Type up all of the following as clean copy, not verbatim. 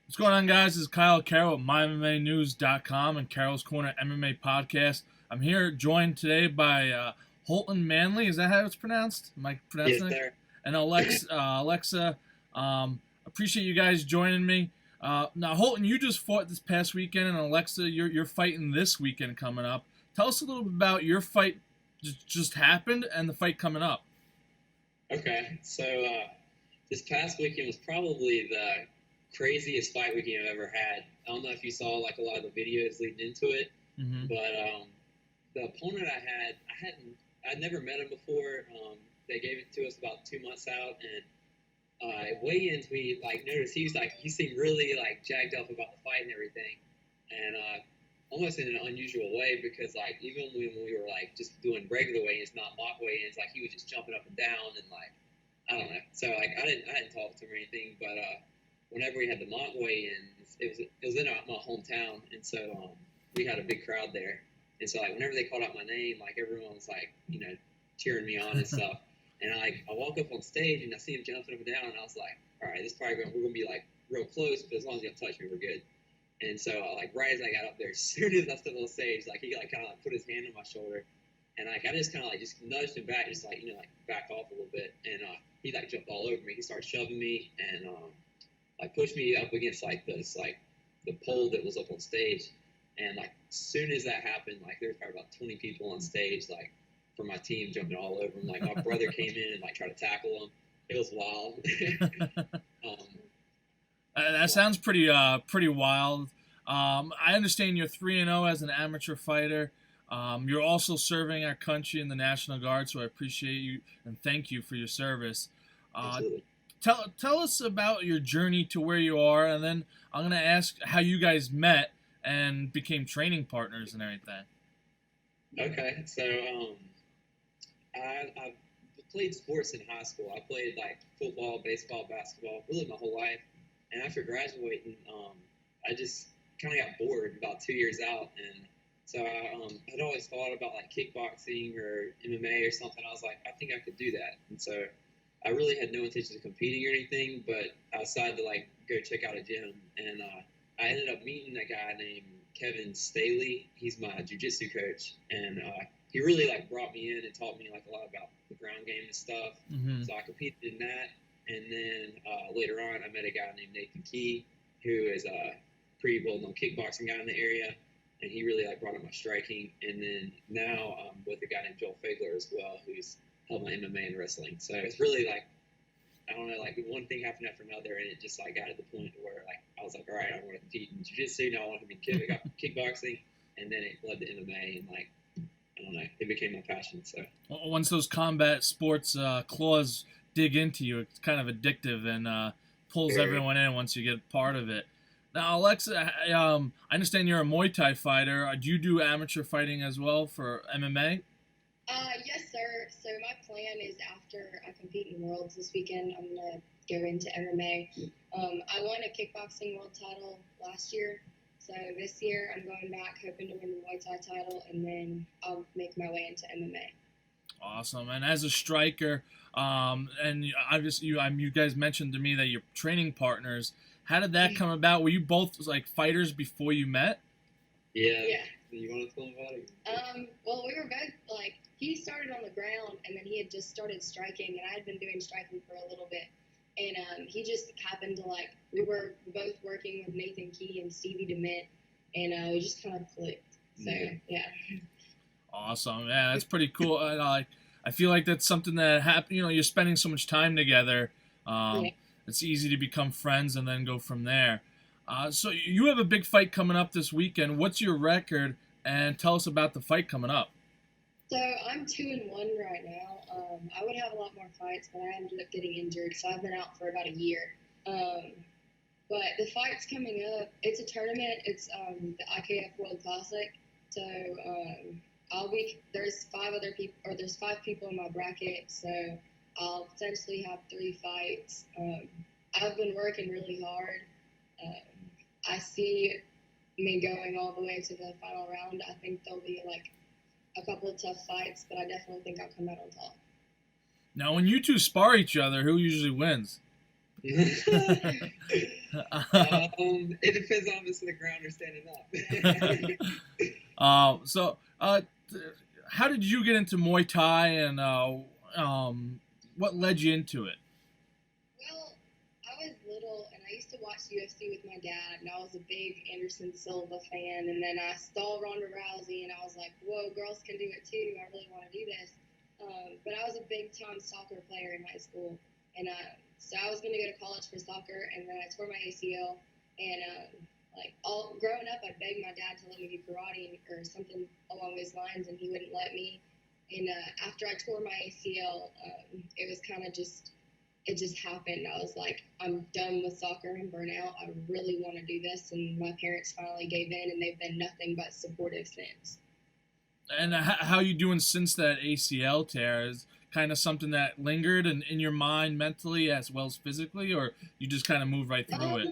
What's going on, guys? This is Kyle Carroll at MyMMAnews.com and Carroll's Corner MMA podcast. I'm here joined today by Holton Manley. Is that how it's pronounced? Am I Yes, pronouncing it? sir. And Alexa. Appreciate you guys joining me. Now, Holton, you just fought this past weekend, and Alexa, you're fighting this weekend coming up. Tell us a little bit about your fight just happened and the fight coming up. Okay, so this past weekend was probably the craziest fight weekend I've ever had. I don't know if you saw like a lot of the videos leading into it, but the opponent I'd never met him before. They gave it to us about 2 months out, and weigh-ins we noticed he seemed really jacked up about the fight and everything, and almost in an unusual way because even when we were just doing regular weigh-ins, not mock weigh-ins, he was just jumping up and down and I don't know. So I didn't talk to him or anything, but whenever we had the mock weigh-ins, it was in my hometown, and so we had a big crowd there, and so whenever they called out my name, everyone was cheering me on and stuff, and I walk up on stage and I see him jumping up and down, and I was like, all right, we're gonna be real close, but as long as you don't touch me, we're good. And so right as I got up there, as soon as I stepped on stage, he kind of put his hand on my shoulder, and I just kind of just nudged him back, just back off a little bit, and he jumped all over me. He started shoving me and pushed me up against the pole that was up on stage, and as soon as that happened, there was probably about 20 people on stage from my team jumping all over him. My brother came in and tried to tackle him. It was wild. That sounds pretty wild. I understand you're 3-0 as an amateur fighter. You're also serving our country in the National Guard, so I appreciate you and thank you for your service. Absolutely. Tell us about your journey to where you are, and then I'm going to ask how you guys met and became training partners and everything. Okay, so I played sports in high school. I played football, baseball, basketball, really my whole life. And after graduating, I just kind of got bored about 2 years out, and so I'd always thought about kickboxing or MMA or something. I was like, I think I could do that, and so I really had no intention of competing or anything, but I decided to go check out a gym, and I ended up meeting a guy named Kevin Staley. He's my jiu-jitsu coach, and he really brought me in and taught me a lot about the ground game and stuff. Mm-hmm. So I competed in that, and then later on I met a guy named Nathan Key, who is a pretty well-known kickboxing guy in the area, and he really brought up my striking. And then now I'm with a guy named Joel Fagler as well, who's held my MMA and wrestling. So it's really I don't know, one thing happened after another, and it just got to the point where I was all right, I want to compete in jiu-jitsu, now I want to compete in kickboxing, and then it led to MMA, and I don't know, it became my passion. So once those combat sports claws dig into you, it's kind of addictive and pulls everyone in once you get part of it. Now, Alexa, I understand you're a Muay Thai fighter. Do you do amateur fighting as well for MMA? Yes, sir. So my plan is after I compete in Worlds this weekend, I'm going to go into MMA. I won a kickboxing world title last year. So this year I'm going back hoping to win the Muay Thai title, and then I'll make my way into MMA. Awesome. And as a striker, and you guys mentioned to me that you're training partners. How did that come about? Were you both fighters before you met? Yeah. Yeah. You want to tell about it? Well, we were both he started on the ground, and then he had just started striking, and I had been doing striking for a little bit. And he just happened to we were both working with Nathan Key and Stevie DeMint, and we just kind of clicked. So, yeah. Awesome. Yeah, that's pretty cool. I feel like that's something that happened. You're spending so much time together. It's easy to become friends and then go from there. So you have a big fight coming up this weekend. What's your record? And tell us about the fight coming up. So I'm 2-1 right now. I would have a lot more fights, but I ended up getting injured, so I've been out for about a year. But the fight's coming up. It's a tournament. It's the IKF World Classic. So there's 5 people in my bracket. So I'll potentially have 3 fights. I've been working really hard. I see me going all the way to the final round. I think there'll be a couple of tough fights, but I definitely think I'll come out on top. Now, when you two spar each other, who usually wins? It depends on if it's on the ground or standing So, how did you get into Muay Thai, and what led you into it? Well, I was little and I used to watch UFC with my dad, and I was a big Anderson Silva fan. And then I saw Ronda Rousey, and I was like, "Whoa, girls can do it too! I really want to do this." But I was a big time soccer player in high school, and so I was going to go to college for soccer, and then I tore my ACL. And like all growing up, I begged my dad to let me do karate or something along those lines, and he wouldn't let me. And after I tore my ACL, it was kind of just it just happened. I was like, I'm done with soccer. I'm burnt out. I really want to do this. And my parents finally gave in, and they've been nothing but supportive since. And how you doing since that ACL tear? Is kind of something that lingered in your mind mentally as well as physically, or you just kind of moved right through it?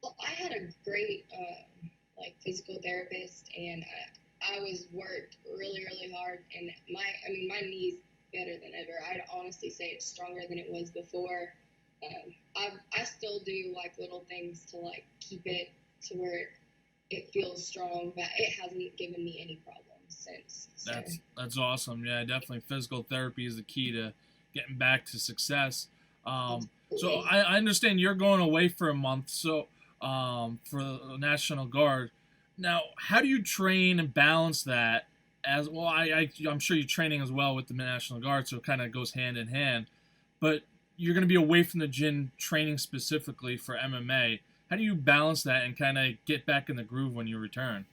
Well, I had a great like physical therapist, and I was worked really, really hard. And my knees better than ever. I'd honestly say it's stronger than it was before. I still do like little things to like keep it to where it feels strong, but it hasn't given me any problems since. So. That's awesome. Yeah, definitely physical therapy is the key to getting back to success. So I understand you're going away for a month. So for the National Guard. Now, how do you train and balance that? As well, I'm sure you're training as well with the National Guard, so it kind of goes hand in hand. But you're going to be away from the gym training specifically for MMA. How do you balance that and kind of get back in the groove when you return?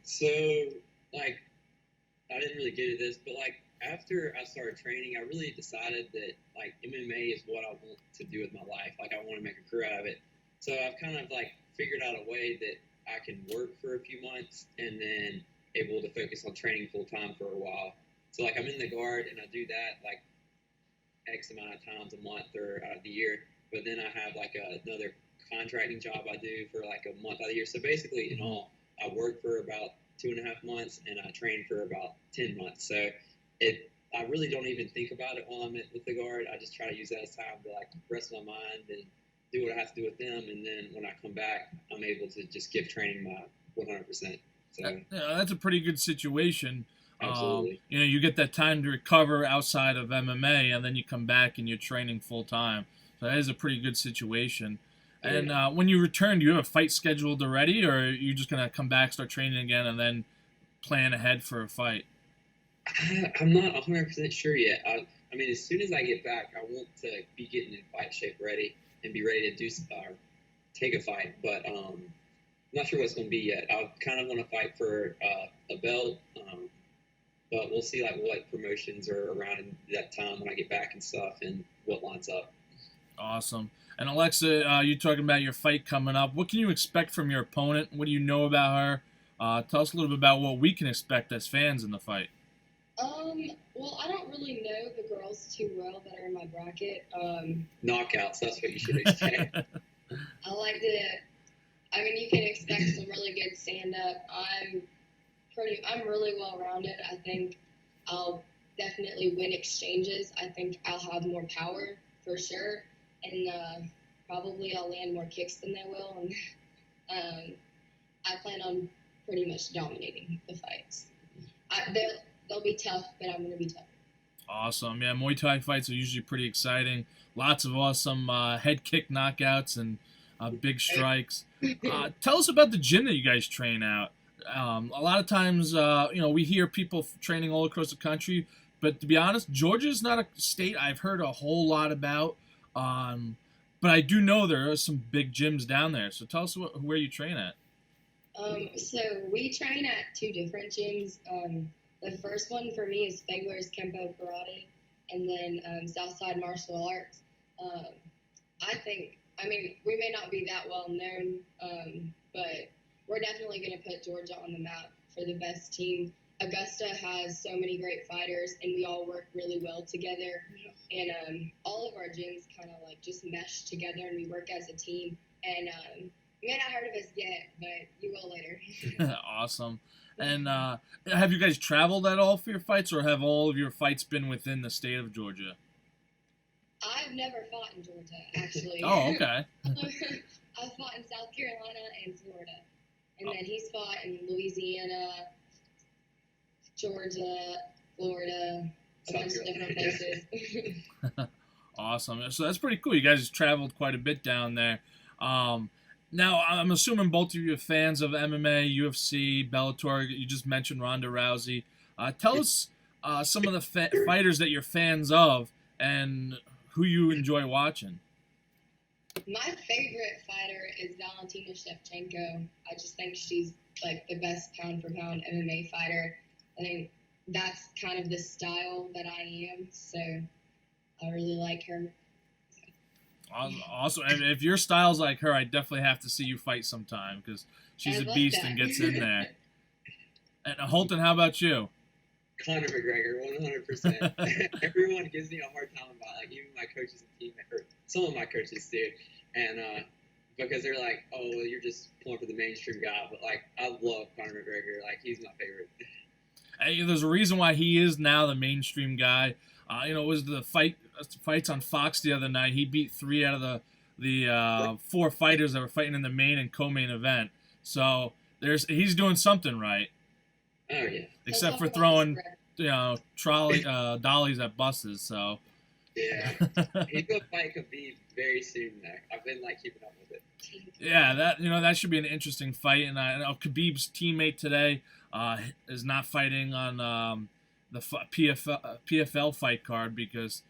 So, like, I didn't really get into this, but like after I started training, I really decided that like MMA is what I want to do with my life. Like, I want to make a career out of it. So I've kind of like figured out a way that I can work for a few months and then able to focus on training full time for a while. So like I'm in the guard and I do that like X amount of times a month or out of the year. But then I have like another contracting job I do for like a month out of the year. So basically, in all, I work for about 2.5 months and I train for about 10 months. So I really don't even think about it while I'm with the guard. I just try to use that as time to like rest my mind and do what I have to do with them. And then when I come back, I'm able to just give training my 100%. So yeah, that's a pretty good situation. Absolutely. You get that time to recover outside of MMA, and then you come back and you're training full time. So that is a pretty good situation. And when you return, do you have a fight scheduled already, or are you just gonna come back, start training again, and then plan ahead for a fight? I'm not 100% sure yet. I mean, as soon as I get back, I want to be getting in fight shape ready and be ready to take a fight. But I'm not sure what's going to be yet. I kind of want to fight for a belt, but we'll see like what promotions are around in that time when I get back and stuff and what lines up. Awesome. And Alexa, you talking about your fight coming up. What can you expect from your opponent? What do you know about her? Tell us a little bit about what we can expect as fans in the fight. Well, I don't really know the girls too well that are in my bracket. Knockouts, that's what you should expect. I mean, you can expect some really good stand-up. I'm really well-rounded. I think I'll definitely win exchanges. I think I'll have more power for sure, and probably I'll land more kicks than they will. And I plan on pretty much dominating the fights. They'll be tough, but I'm going to be tough. Awesome. Yeah, Muay Thai fights are usually pretty exciting. Lots of awesome head kick knockouts and big strikes. Tell us about the gym that you guys train out. A lot of times, we hear people training all across the country, but to be honest, Georgia is not a state I've heard a whole lot about. But I do know there are some big gyms down there. So tell us where you train at. So we train at two different gyms. The first one for me is Fegler's Kempo Karate, and then Southside Martial Arts. We may not be that well known, but we're definitely going to put Georgia on the map for the best team. Augusta has so many great fighters, and we all work really well together. And all of our gyms kind of like just mesh together, and we work as a team. And you may not heard of us yet, but you will later. Awesome. And have you guys traveled at all for your fights, or have all of your fights been within the state of Georgia? I've never fought in Georgia, actually. Oh, okay. I've fought in South Carolina and Florida. And then he's fought in Louisiana, Georgia, Florida, a bunch of different places. Awesome. So that's pretty cool. You guys traveled quite a bit down there. Now, I'm assuming both of you are fans of MMA, UFC, Bellator. You just mentioned Ronda Rousey. Tell us some of the fighters that you're fans of and who you enjoy watching. My favorite fighter is Valentina Shevchenko. I just think she's like the best pound for pound MMA fighter. I think that's kind of the style that I am, so I really like her. Awesome. And if your style's like her, I definitely have to see you fight sometime because she's a beast and gets in there. And Holton, how about you? Conor McGregor, 100%. Everyone gives me a hard time about it, like even my coaches and team, or some of my coaches do, and because they're like, "Oh, well, you're just pulling for the mainstream guy," but like I love Conor McGregor, like he's my favorite. Hey, there's a reason why he is now the mainstream guy. It was the fights on Fox the other night. He beat 3 out of the 4 fighters that were fighting in the main and co-main event. So he's doing something right. Oh yeah. Except for throwing, dollies at buses. So. Yeah. He's gonna fight Khabib very soon. I've been like keeping up with it. Yeah, that should be an interesting fight. And I know Khabib's teammate today is not fighting on the PFL fight card because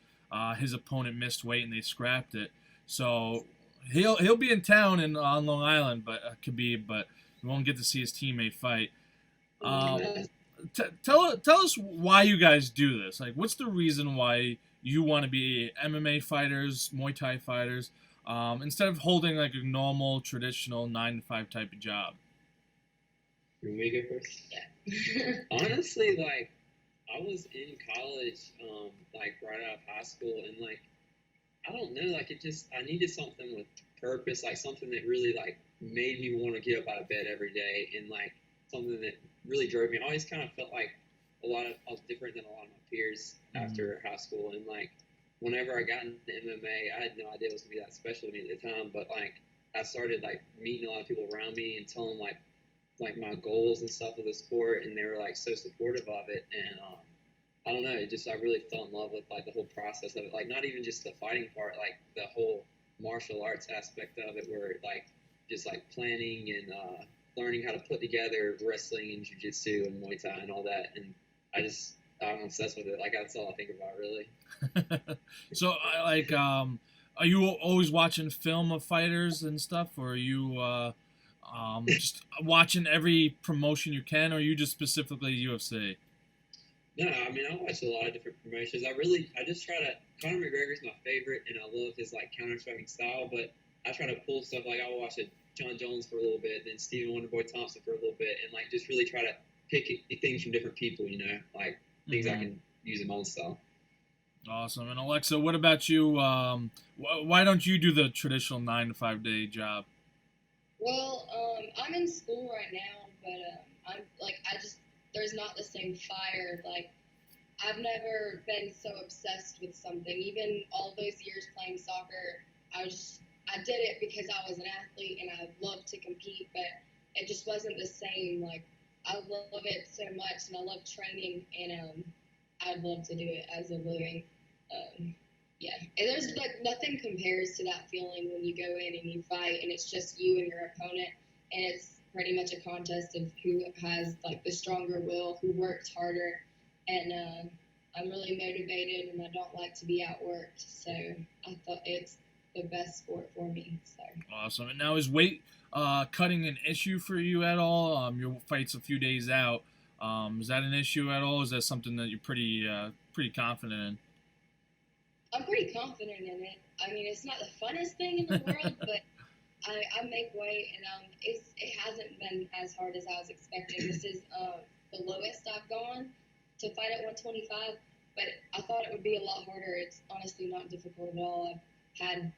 his opponent missed weight and they scrapped it. So he'll be in town on Long Island, but Khabib, but we won't get to see his teammate fight. Tell us why you guys do this. Like, what's the reason why you want to be MMA fighters, Muay Thai fighters, instead of holding like a normal, traditional 9-to-5 type of job? Can we go first? Yeah. Honestly, like, I was in college, like right out of high school, and like, I don't know, like I needed something with purpose, like something that really like made me want to get up out of bed every day, and like something that really drove me. I always kind of felt like I was different than a lot of my peers after high school, and like whenever I got into MMA, I had no idea it was gonna be that special to me at the time, but like I started like meeting a lot of people around me and telling like my goals and stuff of the sport, and they were like so supportive of it, and I don't know, I really fell in love with like the whole process of it, like not even just the fighting part, like the whole martial arts aspect of it, where like just like planning and learning how to put together wrestling and jiu-jitsu and Muay Thai and all that, and I'm obsessed with it. Like that's all I think about, really. So, are you always watching film of fighters and stuff, or are you just watching every promotion you can, or are you just specifically UFC? No, I mean, I watch a lot of different promotions. I just try to. Conor McGregor's my favorite, and I love his like counter-striking style. But I try to pull stuff like I'll watch John Jones for a little bit, then Stephen Wonderboy Thompson for a little bit, and like just really try to pick things from different people. Like things I can use in my own style. Awesome. And Alexa, what about you? Why don't you do the traditional 9-to-5 day job? Well, I'm in school right now, but there's not the same fire. Like, I've never been so obsessed with something. Even all those years playing soccer, I did it because I was an athlete and I loved to compete, but it just wasn't the same. Like, I love it so much, and I love training, and I'd love to do it as a living. Yeah, and there's like nothing compares to that feeling when you go in and you fight, and it's just you and your opponent, and it's pretty much a contest of who has like the stronger will, who works harder, and I'm really motivated, and I don't like to be outworked, so I thought it's the best sport for me. So awesome. And now, is weight cutting an issue for you at all? Your fight's a few days out. Is that an issue at all? Is that something that you're pretty confident in? I'm pretty confident in it. I mean, it's not the funnest thing in the world, but I make weight, and it hasn't been as hard as I was expecting. This is the lowest I've gone to fight at 125, but I thought it would be a lot harder. It's honestly not difficult at all. I'm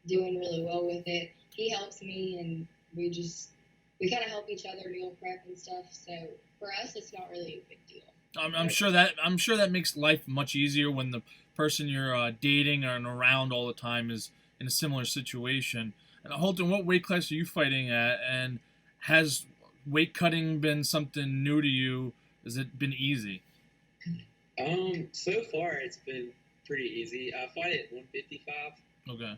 doing really well with it. He helps me, and we kind of help each other meal prep and stuff. So for us, it's not really a big deal. I'm sure that makes life much easier when the person you're dating and around all the time is in a similar situation. And Holton, what weight class are you fighting at? And has weight cutting been something new to you? Has it been easy? So far it's been pretty easy. I fight at 155. Okay.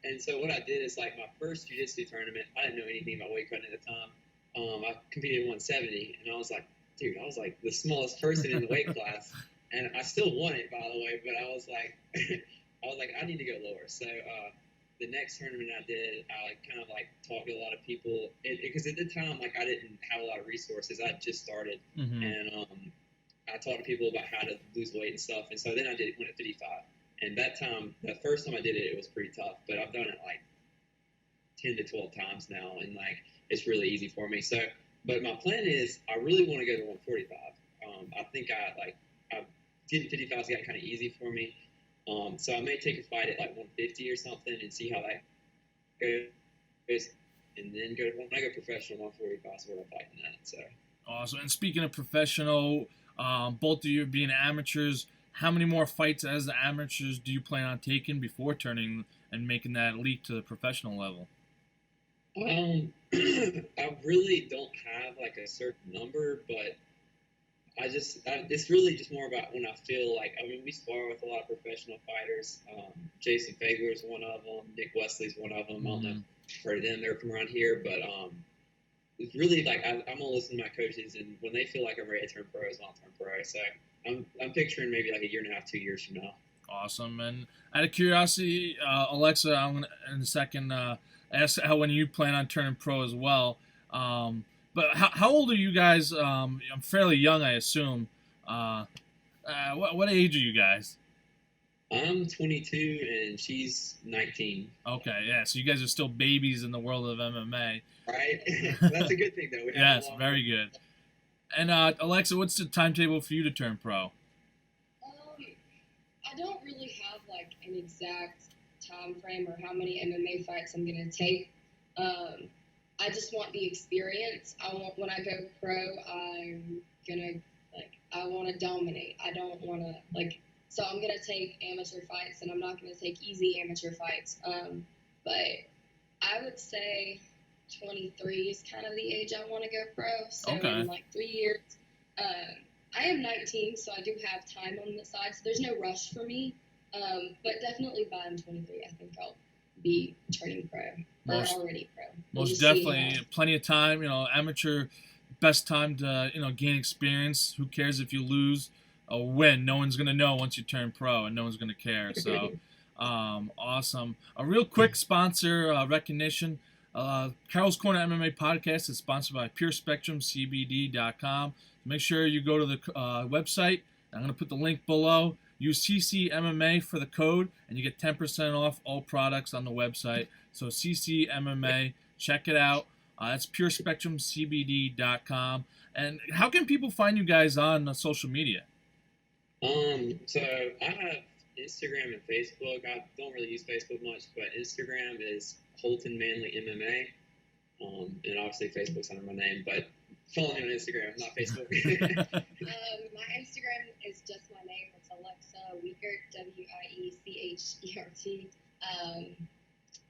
And so what I did is like my first jiu-jitsu tournament, I didn't know anything about weight cutting at the time. I competed at 170, and I was like, dude, I was like the smallest person in the weight class, and I still won it, by the way. But I was like, I need to go lower. So the next tournament I did, I kind of like talked to a lot of people, because at the time, like I didn't have a lot of resources. I just started, and I talked to people about how to lose weight and stuff. And so then I went at 55. And that time, the first time I did it, it was pretty tough. But I've done it like 10 to 12 times now, and like it's really easy for me. So, but my plan is I really want to go to 145. I think getting 55 has got kind of easy for me. So I may take a fight at like 150 or something and see how that goes, and then when I go professional, 145 is where I'm fighting at. So awesome. And speaking of professional, both of you being amateurs, how many more fights as the amateurs do you plan on taking before turning and making that leap to the professional level? I really don't have like a certain number, but it's really just more about when I feel like, I mean, we spar with a lot of professional fighters. Jason Fagler is one of them. Nick Wesley's one of them. I don't know if you've heard of them. They're from around here, but it's really like I'm gonna listen to my coaches, and when they feel like I'm ready to turn pro, I'll turn pro. So I'm picturing maybe like a year and a half, 2 years from now. Awesome. And out of curiosity, Alexa, I'm gonna in a second ask when you plan on turning pro as well. But how old are you guys? I'm fairly young, I assume. What age are you guys? I'm 22 and she's 19. Okay, yeah. So you guys are still babies in the world of MMA. Right. That's a good thing, though. Yes, very good. And Alexa, what's the timetable for you to turn pro? I don't really have like an exact time frame or how many MMA fights I'm gonna take. I just want the experience. When I go pro, I'm gonna I want to dominate. I don't want to so I'm gonna take amateur fights, and I'm not gonna take easy amateur fights. But I would say 23 is kind of the age I want to go pro. So in like 3 years, I am 19, so I do have time on the side. So there's no rush for me. But definitely by I'm 23, I think I'll be turning pro. Already pro. Most definitely, plenty of time. Amateur, best time to gain experience. Who cares if you lose or win? No one's gonna know once you turn pro, and no one's gonna care. So, awesome. A real quick sponsor recognition. Carroll's Corner MMA podcast is sponsored by PureSpectrumCBD.com. Make sure you go to the website. I'm going to put the link below. Use CCMMA for the code, and you get 10% off all products on the website. So CCMMA, check it out. That's PureSpectrumCBD.com. And how can people find you guys on social media? So I have Instagram and Facebook. I don't really use Facebook much, but Instagram is Holton Manley MMA, and obviously Facebook's under my name, but follow me on Instagram, not Facebook. My Instagram is just my name. It's Alexa Wiechert, Wiechert.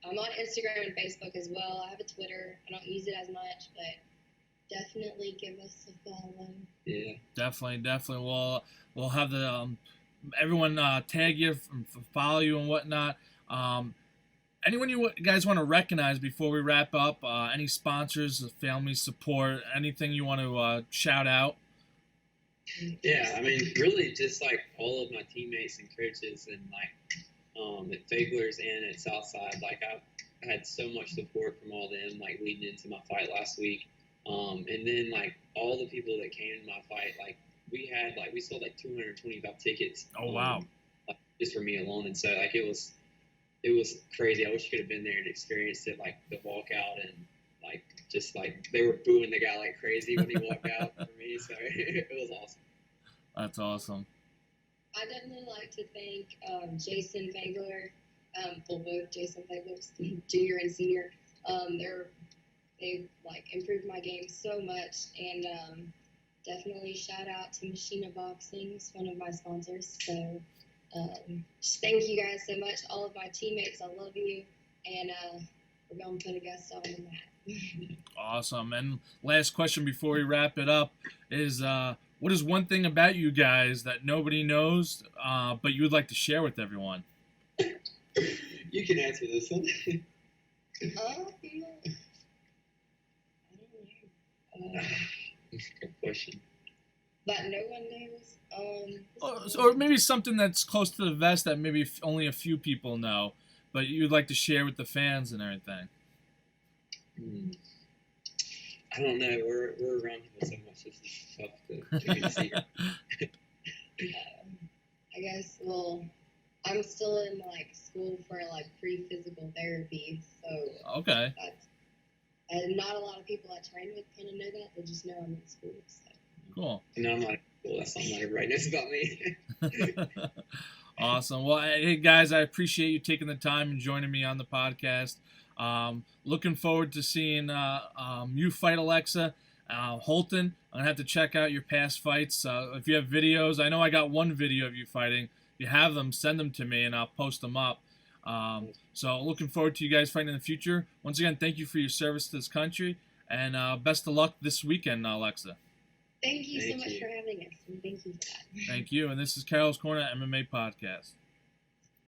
I'm on Instagram and Facebook as well. I have a Twitter. I don't use it as much, but definitely give us a follow. Yeah, definitely. We'll have the everyone tag you, follow you, and whatnot. Anyone you guys want to recognize before we wrap up? Any sponsors, family support, anything you want to shout out? Yeah, I mean, really just like all of my teammates and coaches, and like at Fagler's and at Southside, like I had so much support from all them, like leading into my fight last week. And then like all the people that came to my fight, like we sold like 225 tickets. Oh wow! Just for me alone, and so like it was crazy. I wish I could have been there and experienced it, like the walkout, and like just like they were booing the guy like crazy when he walked out for me. So it was awesome. That's awesome. I definitely like to thank Jason Fagler, both Jason Fagler, junior and senior. They've like improved my game so much, and definitely shout out to Machina Boxing, one of my sponsors. So Just thank you guys so much. All of my teammates, I love you. And we're going to put Augusta on the map. Awesome. And last question before we wrap it up is, what is one thing about you guys that nobody knows, but you would like to share with everyone? You can answer this one. I don't know. Good question. That no one knows. Or maybe something that's close to the vest that maybe only a few people know, but you'd like to share with the fans and everything. I don't know. We're around people so much. It's tough to get a secret. I guess. Well, I'm still in school for pre-physical therapy, so okay. That's, and not a lot of people I train with kind of know that. They just know I'm in school. So. Cool. No, I'm not in school. That's not everybody knows about me. Awesome. Well, hey guys, I appreciate you taking the time and joining me on the podcast. Looking forward to seeing you fight Alexa. Holton, I'm gonna have to check out your past fights. If you have videos, I know I got one video of you fighting. If you have them, send them to me and I'll post them up. So looking forward to you guys fighting in the future. Once again, thank you for your service to this country, and best of luck this weekend, Alexa. Thank you so much for having us, and thank you for that. Thank you, and this is Carroll's Corner MMA Podcast.